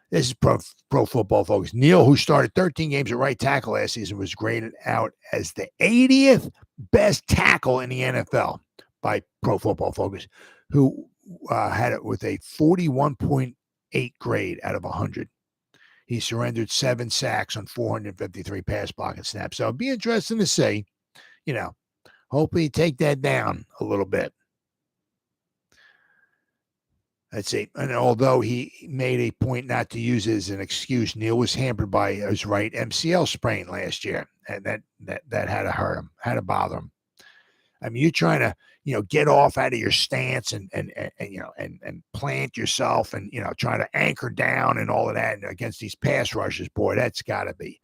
this is pro Football Focus. Neal, who started 13 games at right tackle last season, was graded out as the 80th best tackle in the NFL by Pro Football Focus, who had it with a 41.8 grade out of 100. He surrendered 7 sacks on 453 pass blocking snaps. So it'd be interesting to see, hopefully take that down a little bit. Let's see. And although he made a point not to use it as an excuse, Neal was hampered by his right MCL sprain last year, and that had to hurt him, had to bother him. You're trying to, get off out of your stance and plant yourself and, try to anchor down and all of that against these pass rushers. Boy, that's got to be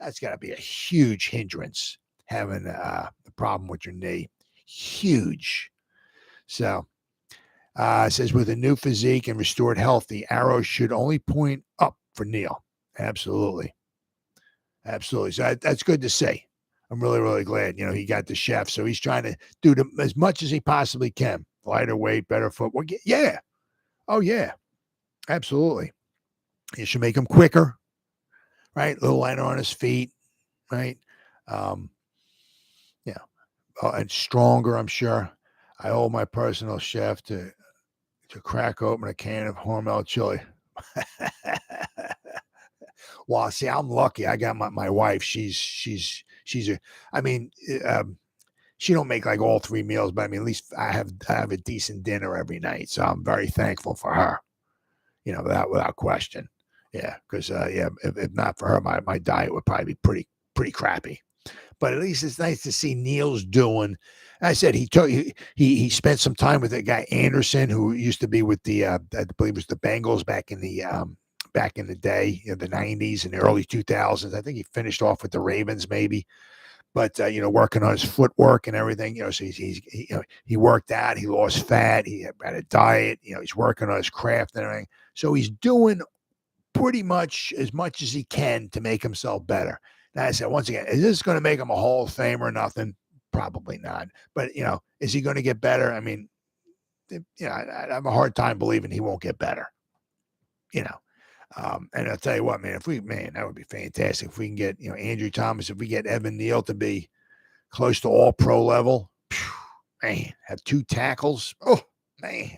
That's got to be a huge hindrance, having a problem with your knee. Huge. So, it says, with a new physique and restored health, the arrows should only point up for Neal. Absolutely. Absolutely. So that's good to see. I'm really, really glad, he got the chef. So he's trying to do as much as he possibly can. Lighter weight, better footwork. Yeah. Oh, yeah. Absolutely. You should make him quicker, right? A little lighter on his feet, right? Yeah. And stronger, I'm sure. I owe my personal chef to crack open a can of Hormel chili. Well, see, I'm lucky. I got my wife. She's she don't make like all 3 meals, but I mean, at least I have a decent dinner every night. So I'm very thankful for her, without question. Yeah. Cause if not for her, my diet would probably be pretty crappy, but at least it's nice to see Neal's doing. I said, he spent some time with that guy Anderson, who used to be with the, I believe it was the Bengals back in the day, the 90s and the early 2000s. I think he finished off with the Ravens maybe, but, working on his footwork and everything, so he worked out, he lost fat, he had a diet, he's working on his craft and everything. So he's doing pretty much as he can to make himself better. Now I said, once again, is this going to make him a Hall of Famer or nothing? Probably not. But, is he going to get better? I mean, I have a hard time believing he won't get better, and I'll tell you what, man, that would be fantastic. If we can get, Andrew Thomas, if we get Evan Neal to be close to all pro level, man, have 2 tackles. Oh, man,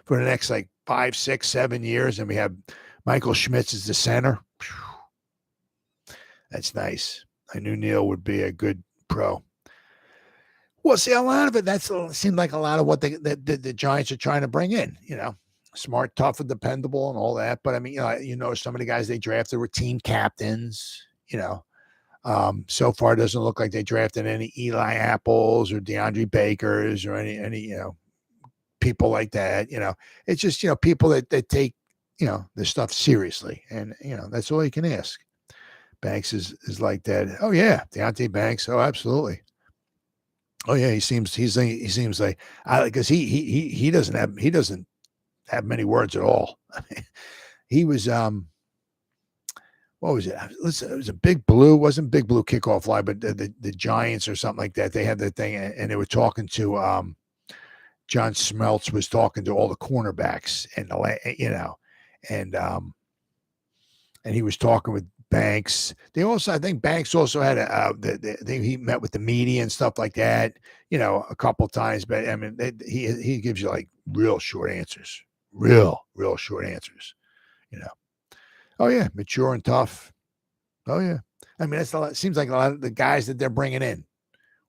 for the next 5, 6, 7 years. And we have Michael Schmitz as the center. That's nice. I knew Neal would be a good pro. Well, see, a lot of it, seemed like a lot of what the Giants are trying to bring in, smart, tough, and dependable and all that. But I mean, some of the guys they drafted were team captains, so far it doesn't look like they drafted any Eli Apples or DeAndre Bakers or any people like that. It's just, people that take, the stuff seriously. And, that's all you can ask. Banks is like that. Oh yeah. Deontay Banks. Oh, absolutely. Oh yeah. He seems like, because he doesn't have many words at all. I mean, he was, what was it? Listen, it was a Big Blue, wasn't Big Blue kickoff live, but the Giants or something like that. They had that thing and they were talking to, John Smeltz was talking to all the cornerbacks and he was talking with Banks. I think Banks also had he met with the media and stuff like that, a couple of times, but I mean, he gives you real short answers, real short answers, Oh yeah. Mature and tough. Oh yeah. I mean, that's seems like a lot of the guys that they're bringing in,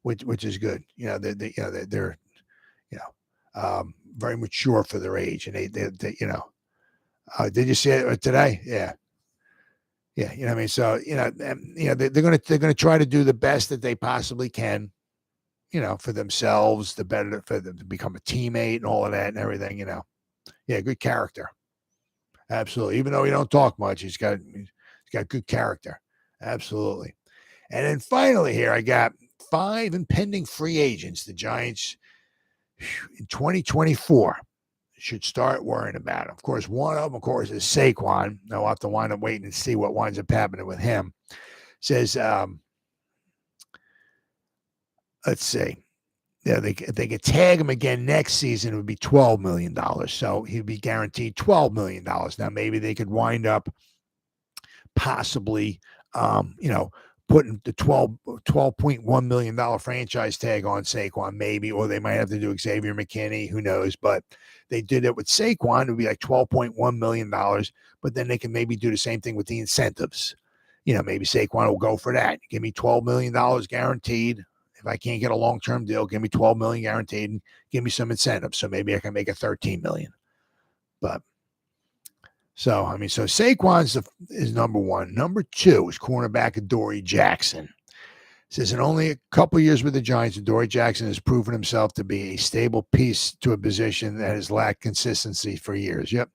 which is good. They're very mature for their age, and they did you see it today? Yeah. Yeah, what I mean. So they're gonna try to do the best that they possibly can, for themselves, the better for them to become a teammate and all of that and everything. Yeah, good character, absolutely. Even though he don't talk much, he's got good character, absolutely. And then finally, here I got 5 impending free agents. The Giants in 2024. Should start worrying about. Of course, one of them, is Saquon. They'll have to wind up waiting and see what winds up happening with him. Says, let's see. Yeah, if they could tag him again next season, it would be $12 million. So he'd be guaranteed $12 million. Now, maybe they could wind up possibly, putting the $12.1 million franchise tag on Saquon, maybe, or they might have to do Xavier McKinney, who knows, but they did it with Saquon, it would be like $12.1 million, but then they can maybe do the same thing with the incentives. Maybe Saquon will go for that. Give me $12 million guaranteed. If I can't get a long-term deal, give me $12 million guaranteed and give me some incentives. So maybe I can make it $13 million. But so Saquon is number 1. Number 2 is cornerback Adoree Jackson. Says in only a couple years with the Giants, Adoree Jackson has proven himself to be a stable piece to a position that has lacked consistency for years. Yep.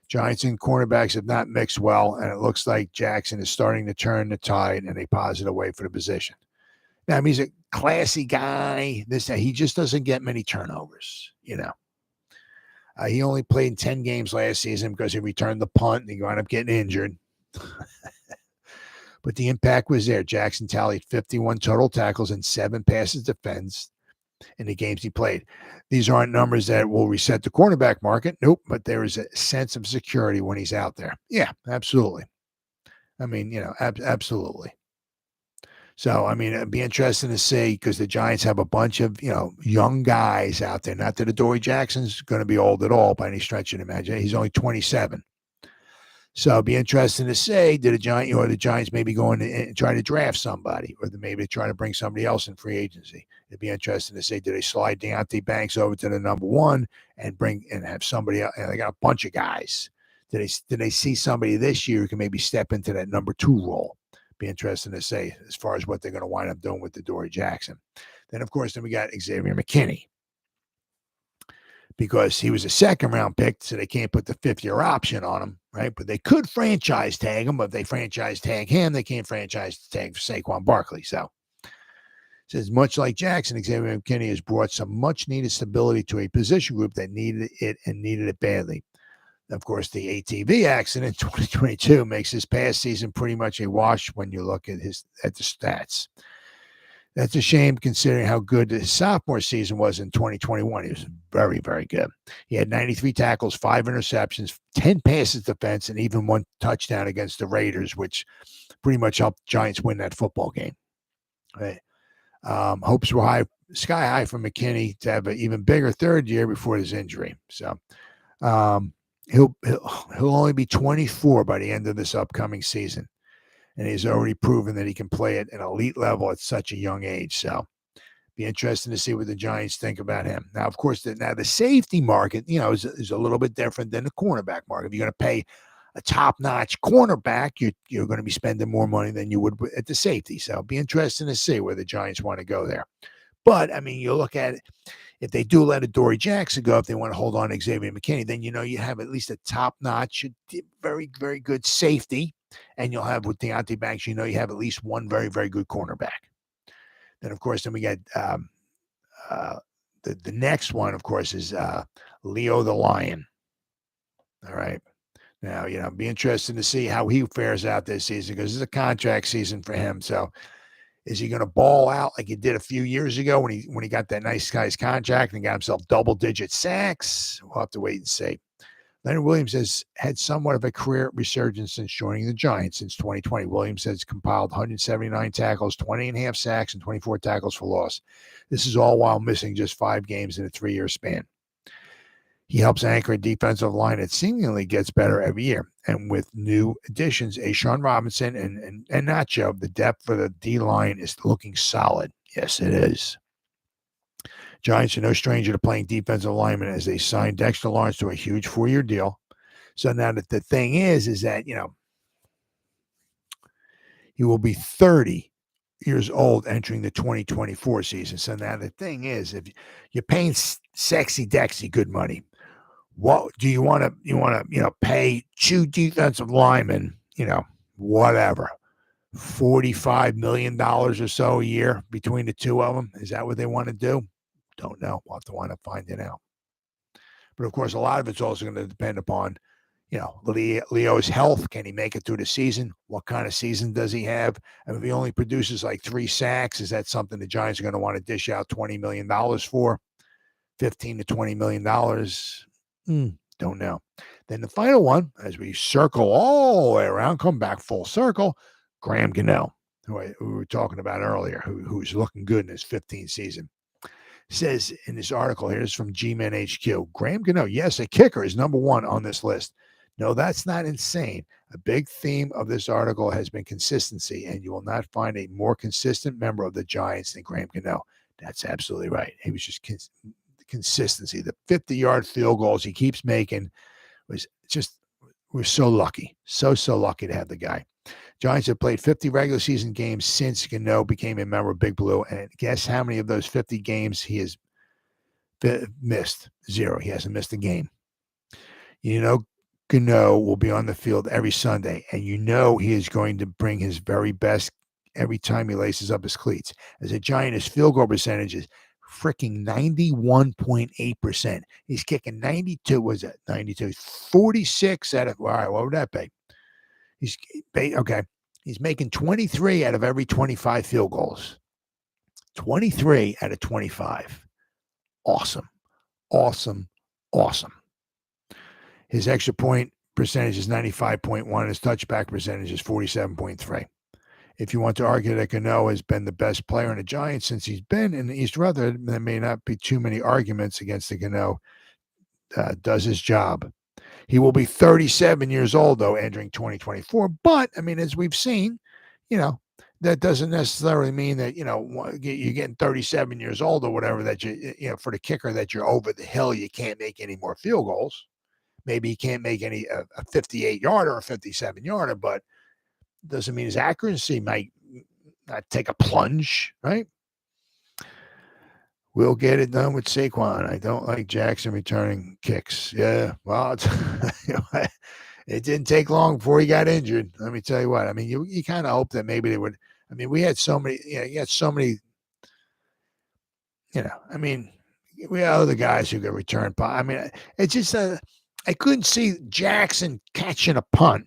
Giants and cornerbacks have not mixed well, and it looks like Jackson is starting to turn the tide in a positive way for the position. Now, I mean, he's a classy guy. He just doesn't get many turnovers, he only played 10 games last season because he returned the punt and he wound up getting injured. But the impact was there. Jackson tallied 51 total tackles and 7 passes defense in the games he played. These aren't numbers that will reset the cornerback market. Nope. But there is a sense of security when he's out there. Yeah, absolutely. I mean, absolutely. So, I mean, it'd be interesting to see because the Giants have a bunch of, young guys out there. Not that Adoree Jackson's going to be old at all by any stretch of the imagination. He's only 27. So it'd be interesting to say, did the Giants maybe go in and try to draft somebody, or maybe try to bring somebody else in free agency? It'd be interesting to say, did they slide Deonte Banks over to the number 1 and have somebody else? They got a bunch of guys. Did they see somebody this year who can maybe step into that number 2 role? Be interesting to say as far as what they're going to wind up doing with Adoree Jackson. Then, of course, we got Xavier McKinney, because he was a second-round pick, so they can't put the 5th-year option on him, right? But they could franchise tag him, but if they franchise tag him, they can't franchise tag Saquon Barkley. So, it says, much like Jackson, Xavier McKinney has brought some much-needed stability to a position group that needed it badly. Of course, the ATV accident in 2022 makes his past season pretty much a wash when you look at the stats. That's a shame considering how good his sophomore season was in 2021. He was very, very good. He had 93 tackles, 5 interceptions, 10 passes defense, and even 1 touchdown against the Raiders, which pretty much helped Giants win that football game. Right. Hopes were sky high for McKinney to have an even bigger 3rd year before his injury. So he'll only be 24 by the end of this upcoming season. And he's already proven that he can play at an elite level at such a young age. So be interesting to see what the Giants think about him. Now, of course, the safety market, is a little bit different than the cornerback market. If you're going to pay a top-notch cornerback, you're going to be spending more money than you would at the safety. So it'll be interesting to see where the Giants want to go there. But, I mean, you look at it, if they do let Adoree Jackson go, if they want to hold on to Xavier McKinney, then, you have at least a top-notch, very, very good safety. And you'll have with Deonte Banks, you have at least one very, very good cornerback. Then, of course, we got the next one, of course, is Leo the Lion. All right. Now, be interesting to see how he fares out this season because it's a contract season for him. So is he going to ball out like he did a few years ago when he got that nice guy's contract and got himself double-digit sacks? We'll have to wait and see. Leonard Williams has had somewhat of a career resurgence since joining the Giants since 2020. Williams has compiled 179 tackles, 20.5 sacks, and 24 tackles for loss. This is all while missing just 5 games in a 3-year span. He helps anchor a defensive line that seemingly gets better every year. And with new additions, A'Shawn Robinson and Nacho, the depth for the D-line is looking solid. Yes, it is. Giants are no stranger to playing defensive linemen as they signed Dexter Lawrence to a huge 4-year deal. So now the thing is that, he will be 30 years old entering the 2024 season. So now the thing is, if you're paying sexy Dexy good money, what do you want to, pay 2 defensive linemen, whatever, $45 million or so a year between the 2 of them? Is that what they want to do? Don't know. We'll have to wind up finding out. But of course, a lot of it's also going to depend upon, Leo's health. Can he make it through the season? What kind of season does he have? And if he only produces like 3 sacks, is that something the Giants are going to want to dish out $20 million for? $15 to $20 million? Don't know. Then the final one, as we circle all the way around, come back full circle, Graham Gano, who we were talking about earlier, who's looking good in his 15th season. Says in this article here, is from G-Man HQ, Graham Gano, yes, a kicker is number 1 on this list. No, that's not insane. A big theme of this article has been consistency, and you will not find a more consistent member of the Giants than Graham Gano. That's absolutely right. He was just consistency. The 50-yard field goals he keeps making we're so lucky. So lucky to have the guy. Giants have played 50 regular season games since Gano became a member of Big Blue. And guess how many of those 50 games he has missed? 0. He hasn't missed a game. Gano will be on the field every Sunday, and you know he is going to bring his very best every time he laces up his cleats. As a Giant, his field goal percentage is freaking 91.8%. He's kicking 92. Was it 92? 46 out of, all right, what would that be? Okay. He's making 23 out of every 25 field goals. 23 out of 25. Awesome. Awesome. Awesome. His extra point percentage is 95.1. His touchback percentage is 47.3. If you want to argue that Gano has been the best player in the Giants since he's been in the East Rutherford, there may not be too many arguments against the Gano does his job. He will be 37 years old, though, entering 2024. But, I mean, as we've seen, that doesn't necessarily mean that, you're getting 37 years old or whatever, that for the kicker, that you're over the hill. You can't make any more field goals. Maybe he can't make a 58-yarder or a 57-yarder, but doesn't mean his accuracy might not take a plunge, right? We'll get it done with Saquon. I don't like Jackson returning kicks. Yeah, well, it didn't take long before he got injured. Let me tell you what. I mean, you kind of hope that maybe they would. I mean, we had so many. You had so many. I mean, we had other guys who could return. I mean, it's just I couldn't see Jackson catching a punt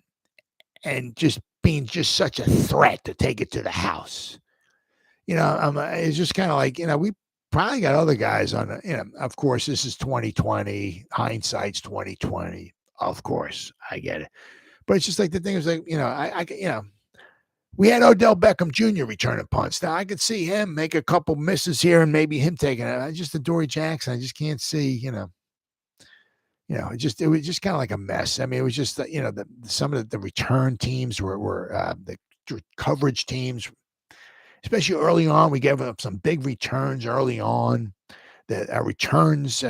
and just being just such a threat to take it to the house. It's just kind of like, we probably got other guys on of course, this is 2020. Hindsight's 2020. Of course, I get it. But it's just like the thing is like, we had Odell Beckham Jr. returning punts. Now I could see him make a couple misses here and maybe him taking it. Just Adoree Jackson, I just can't see, it was just kind of like a mess. I mean, it was just, some of the return teams were the coverage teams, especially early on. We gave up some big returns early on. Our returns,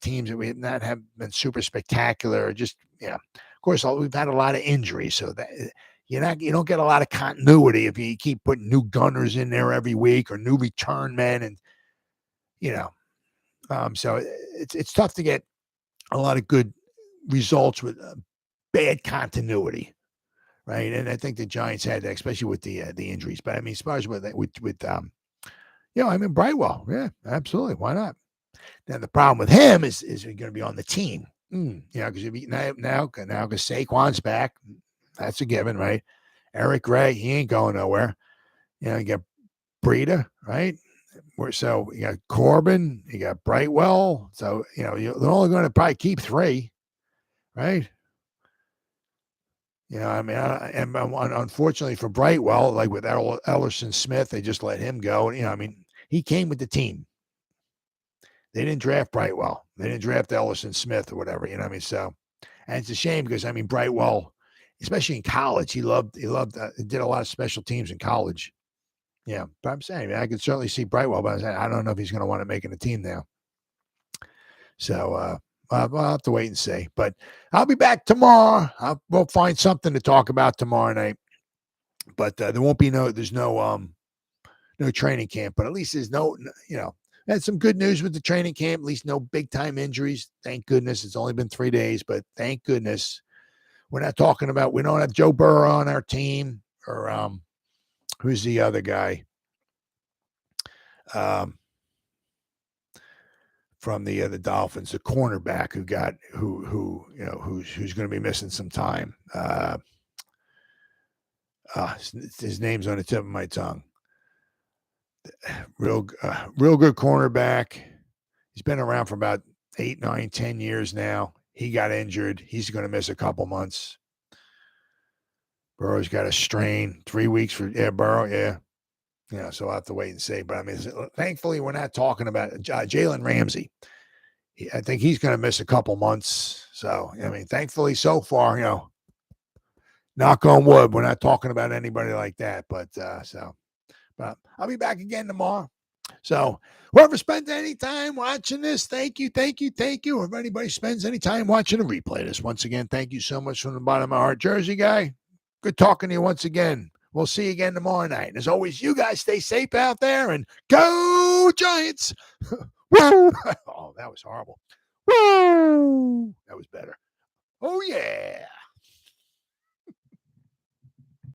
teams that we have been super spectacular. Just, of course, we've had a lot of injuries, so that you don't get a lot of continuity if you keep putting new gunners in there every week or new return men, and so it's tough to get a lot of good results with bad continuity, right? And I think the Giants had that, especially with the injuries. But I mean, as far as with Brightwell, yeah, absolutely, why not? Now the problem with him is he's going to be on the team, because now because Saquon's back, that's a given, right? Eric Gray, he ain't going nowhere. You got Breida, right? So you got Corbin, you got Brightwell. So, they're only going to probably keep 3, right? And unfortunately for Brightwell, like with Ellerson Smith, they just let him go. He came with the team. They didn't draft Brightwell. They didn't draft Ellerson Smith or whatever, So, and it's a shame because, Brightwell, especially in college, he did a lot of special teams in college. Yeah, but I'm saying, I could certainly see Brightwell, but I don't know if he's going to want to make a team now. So I'll have to wait and see. But I'll be back tomorrow. We'll find something to talk about tomorrow night. But there's no training camp. But at least there's had some good news with the training camp. At least no big time injuries. Thank goodness. It's only been 3 days, but thank goodness we don't have Joe Burrow on our team, or who's the other guy? From the Dolphins, the cornerback who's going to be missing some time. His name's on the tip of my tongue. Real good cornerback. He's been around for about 8, 9, 10 years now. He got injured. He's going to miss a couple months. Burrow's got a strain. 3 weeks for Burrow. Yeah. So I'll have to wait and see. But thankfully, we're not talking about Jalen Ramsey. I think he's going to miss a couple months. So, thankfully, so far, knock on wood, we're not talking about anybody like that. But I'll be back again tomorrow. So, whoever spent any time watching this, thank you. Or if anybody spends any time watching a replay this, once again, thank you so much from the bottom of my heart. Jersey guy, good talking to you once again. We'll see you again tomorrow night. And as always, you guys stay safe out there and go Giants. Woo! Oh, that was horrible. Woo! That was better. Oh, yeah.